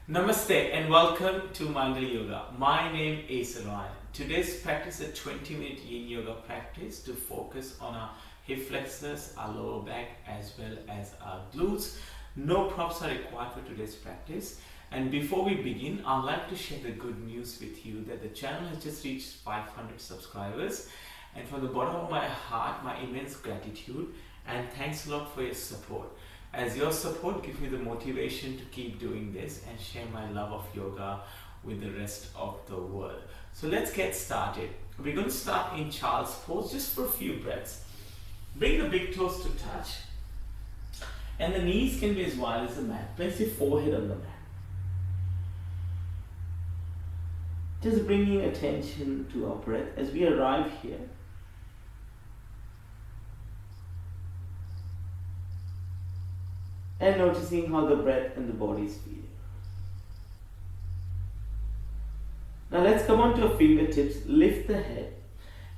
Namaste and welcome to Minderly Yoga. My name is Ryan. Today's practice is a 20-minute Yin Yoga practice to focus on our hip flexors, our lower back as well as our glutes. No props are required for today's practice. And before we begin, I'd like to share the good news with you that the channel has just reached 500 subscribers. And from the bottom of my heart, my immense gratitude and thanks a lot for your support. As your support gives me the motivation to keep doing this and share my love of yoga with the rest of the world. So let's get started. We're going to start in child's pose just for a few breaths. Bring the big toes to touch and the knees can be as wide as the mat. Place your forehead on the mat. Just bringing attention to our breath as we arrive here. And noticing how the breath and the body is feeling. Now let's come on to our fingertips, lift the head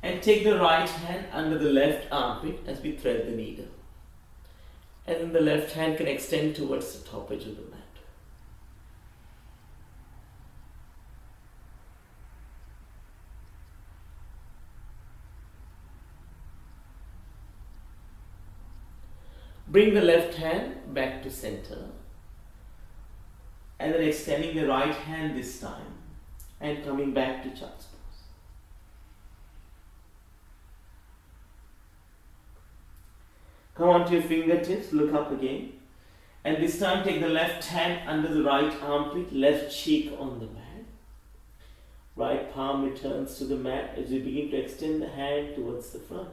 and take the right hand under the left armpit as we thread the needle. And then the left hand can extend towards the top edge of the mat. Bring the left hand back to center and then extending the right hand this time and coming back to child's pose. Come onto your fingertips, look up again, and this time take the left hand under the right armpit, left cheek on the mat. Right palm returns to the mat as we begin to extend the hand towards the front.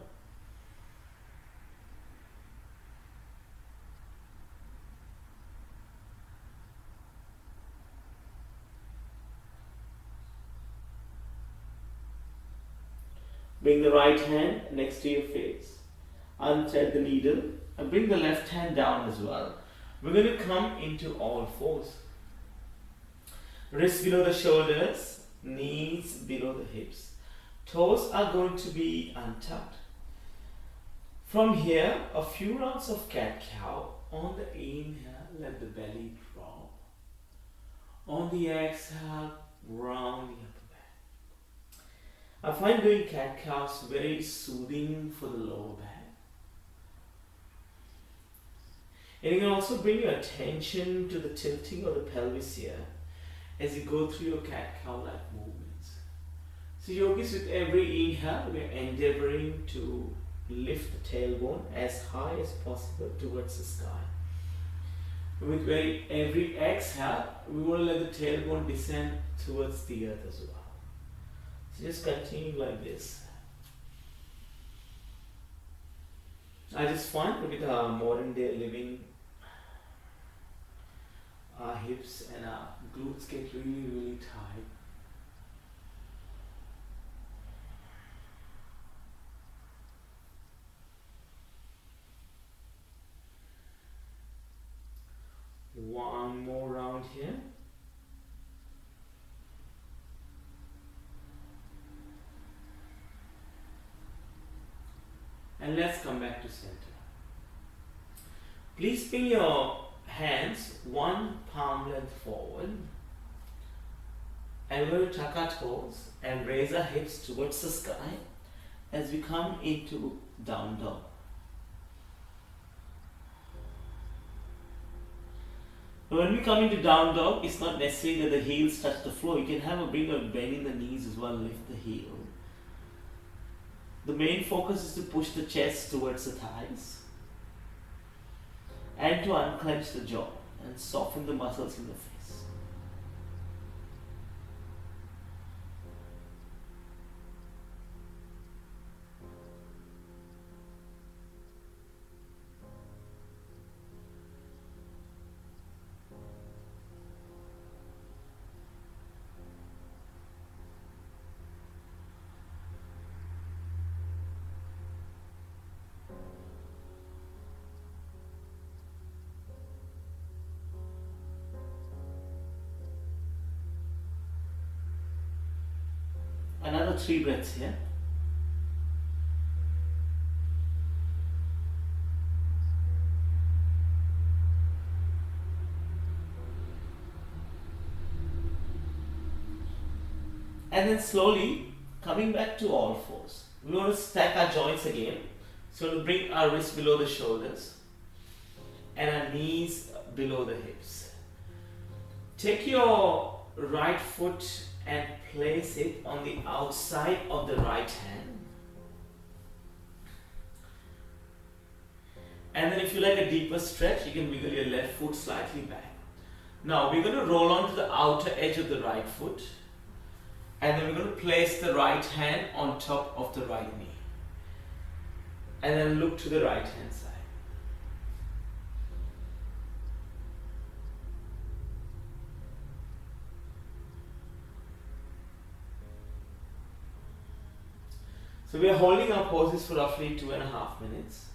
Bring the right hand next to your face. Unthread the needle and bring the left hand down as well. We're going to come into all fours. Wrists below the shoulders, knees below the hips. Toes are going to be untucked. From here, a few rounds of cat-cow. On the inhale, let the belly drop. On the exhale, round the upper back. I find doing cat-cows very soothing for the lower back. And you can also bring your attention to the tilting of the pelvis here as you go through your cat-cow-like movements. So yogis, with every inhale, we are endeavoring to lift the tailbone as high as possible towards the sky. With every exhale, we want to let the tailbone descend towards the earth as well. So just continue like this. I just find with our modern day living, our hips and our glutes get really tight. One more round here. And let's come back to center. Please bring your hands one palm length forward. And we'll tuck our toes and raise our hips towards the sky as we come into down dog. When we come into down dog, it's not necessary that the heels touch the floor. You can have a bring a bend in the knees as well, lift the heel. The main focus is to push the chest towards the thighs and to unclench the jaw and soften the muscles in the face. Another 3 breaths here. And then slowly coming back to all fours. We want to stack our joints again. So we'll bring our wrists below the shoulders and our knees below the hips. Take your right foot and place it on the outside of the right hand. And then if you like a deeper stretch, you can wiggle your left foot slightly back. Now we're going to roll onto the outer edge of the right foot. And then we're going to place the right hand on top of the right knee. And then look to the right hand side. So we are holding our poses for roughly 2.5 minutes.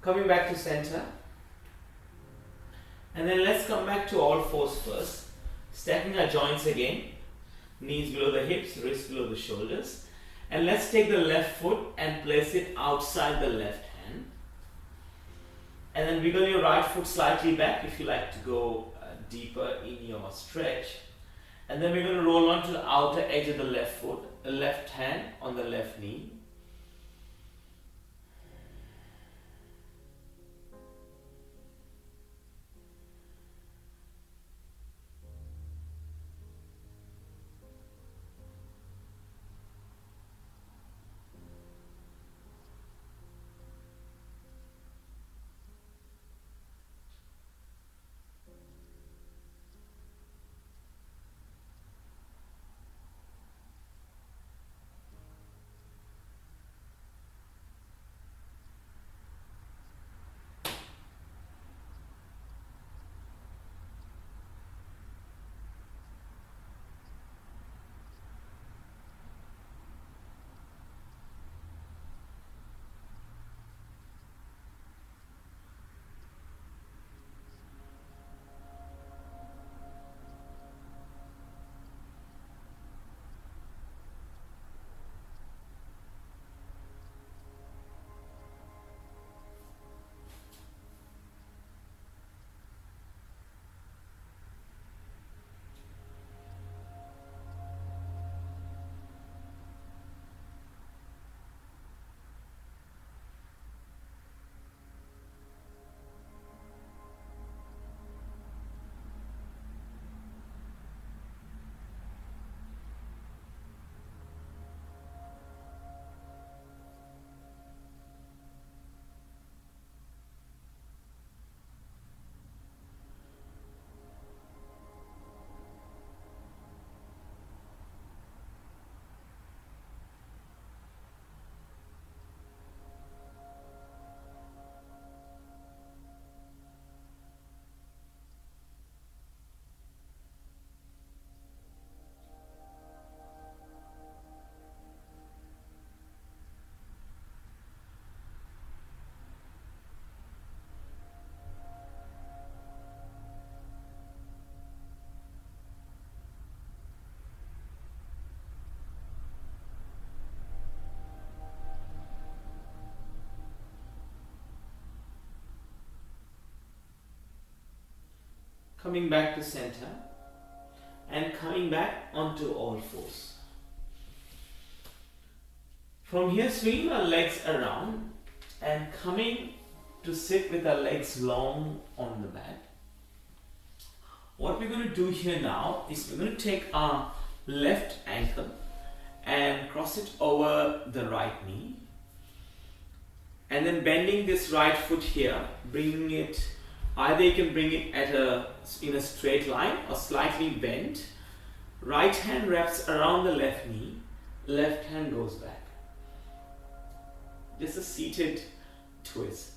Coming back to center. And then let's come back to all fours first. Stacking our joints again. Knees below the hips, wrists below the shoulders. And let's take the left foot and place it outside the left hand. And then wiggle your right foot slightly back if you like to go deeper in your stretch. And then we're going to roll onto the outer edge of the left foot, the left hand on the left knee. Coming back to center and coming back onto all fours. From here, swing our legs around and coming to sit with our legs long on the mat. What we're going to do here now is we're going to take our left ankle and cross it over the right knee, and then bending this right foot here, bringing it, either you can bring it in a straight line or slightly bent. Right hand wraps around the left knee, left hand goes back. Just a seated twist.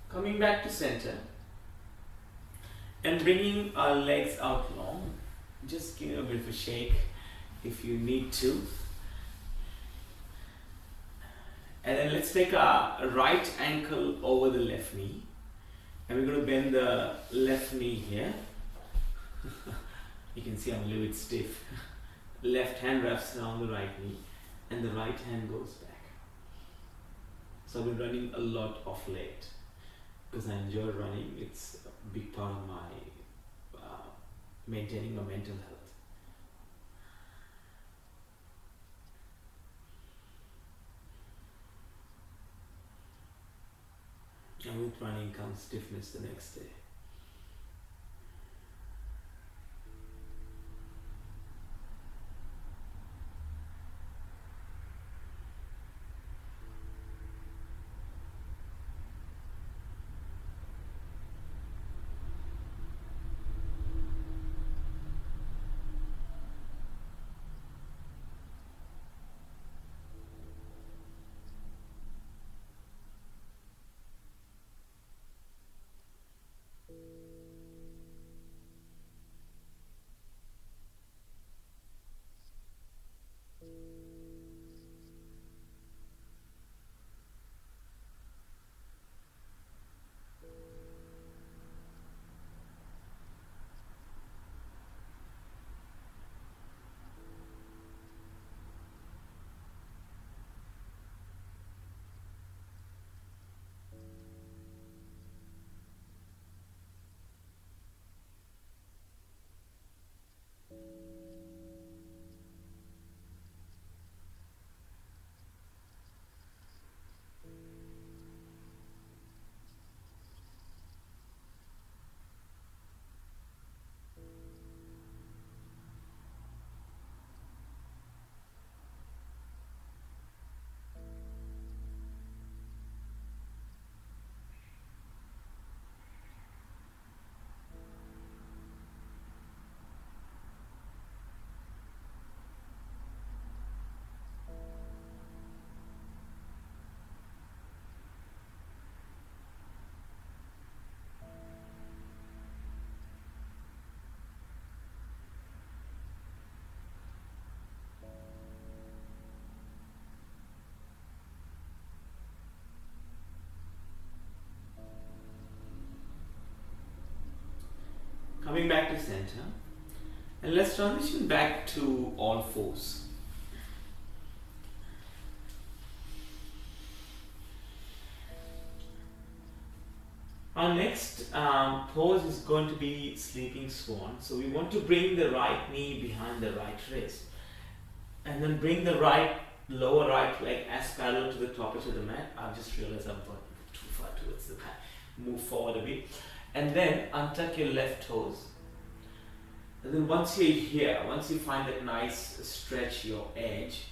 Coming back to center and bringing our legs out long. Just give a bit of a shake if you need to. And then let's take our right ankle over the left knee. And we're going to bend the left knee here. You can see I'm a little bit stiff. Left hand wraps around the right knee and the right hand goes back. So I've been running a lot of late because I enjoy running. It's a big part of my maintaining my mental health. And with running comes stiffness the next day. to center. And let's transition back to all fours. Our next pose is going to be sleeping swan. So we want to bring the right knee behind the right wrist, and then bring the lower right leg as parallel to the top edge of the mat. I've just realized I'm going too far towards the back. Move forward a bit, and then untuck your left toes. And then once you're here, once you find that nice stretch your edge,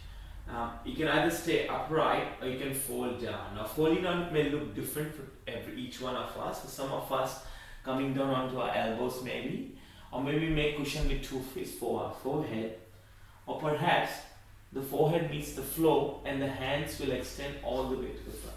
you can either stay upright or you can fold down. Now folding down may look different for each one of us. For some of us, coming down onto our elbows maybe, or maybe make cushion with 2 fists for our forehead, or perhaps the forehead meets the floor and the hands will extend all the way to the front.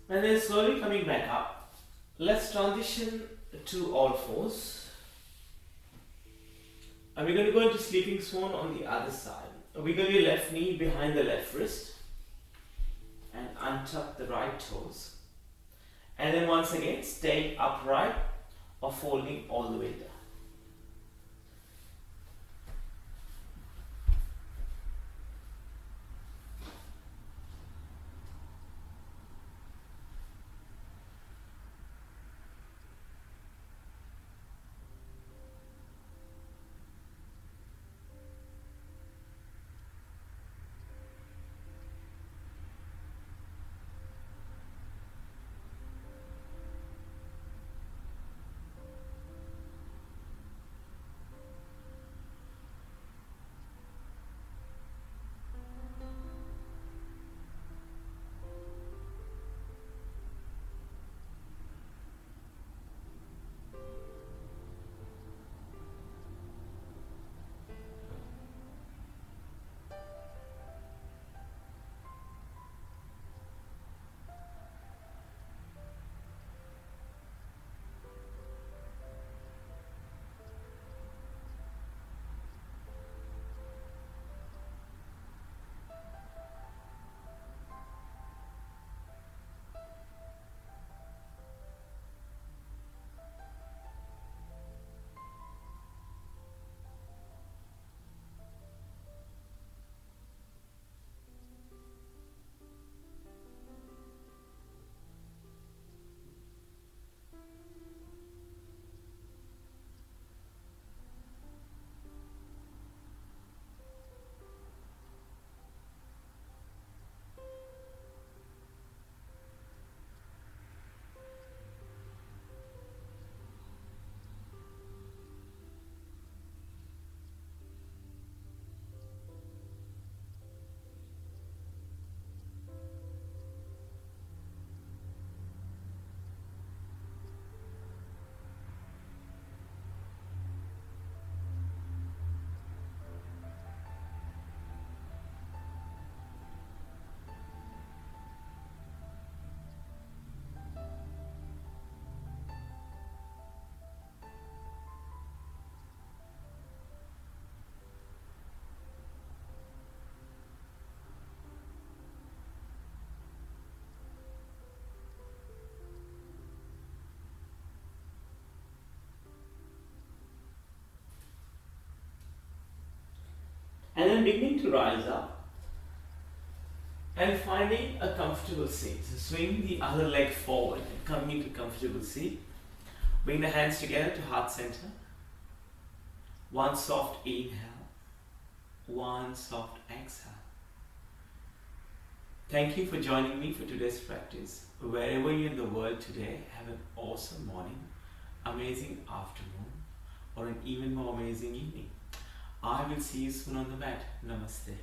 And then slowly coming back up. Let's transition to all fours. And we're going to go into sleeping swan on the other side. Wiggle your left knee behind the left wrist and untuck the right toes. And then once again, staying upright or folding all the way down. And then beginning to rise up and finding a comfortable seat. So swing the other leg forward and coming into comfortable seat. Bring the hands together to heart center. One soft inhale, one soft exhale. Thank you for joining me for today's practice. Wherever you're in the world today, have an awesome morning, amazing afternoon, or an even more amazing evening. I will see you soon on the mat. Namaste.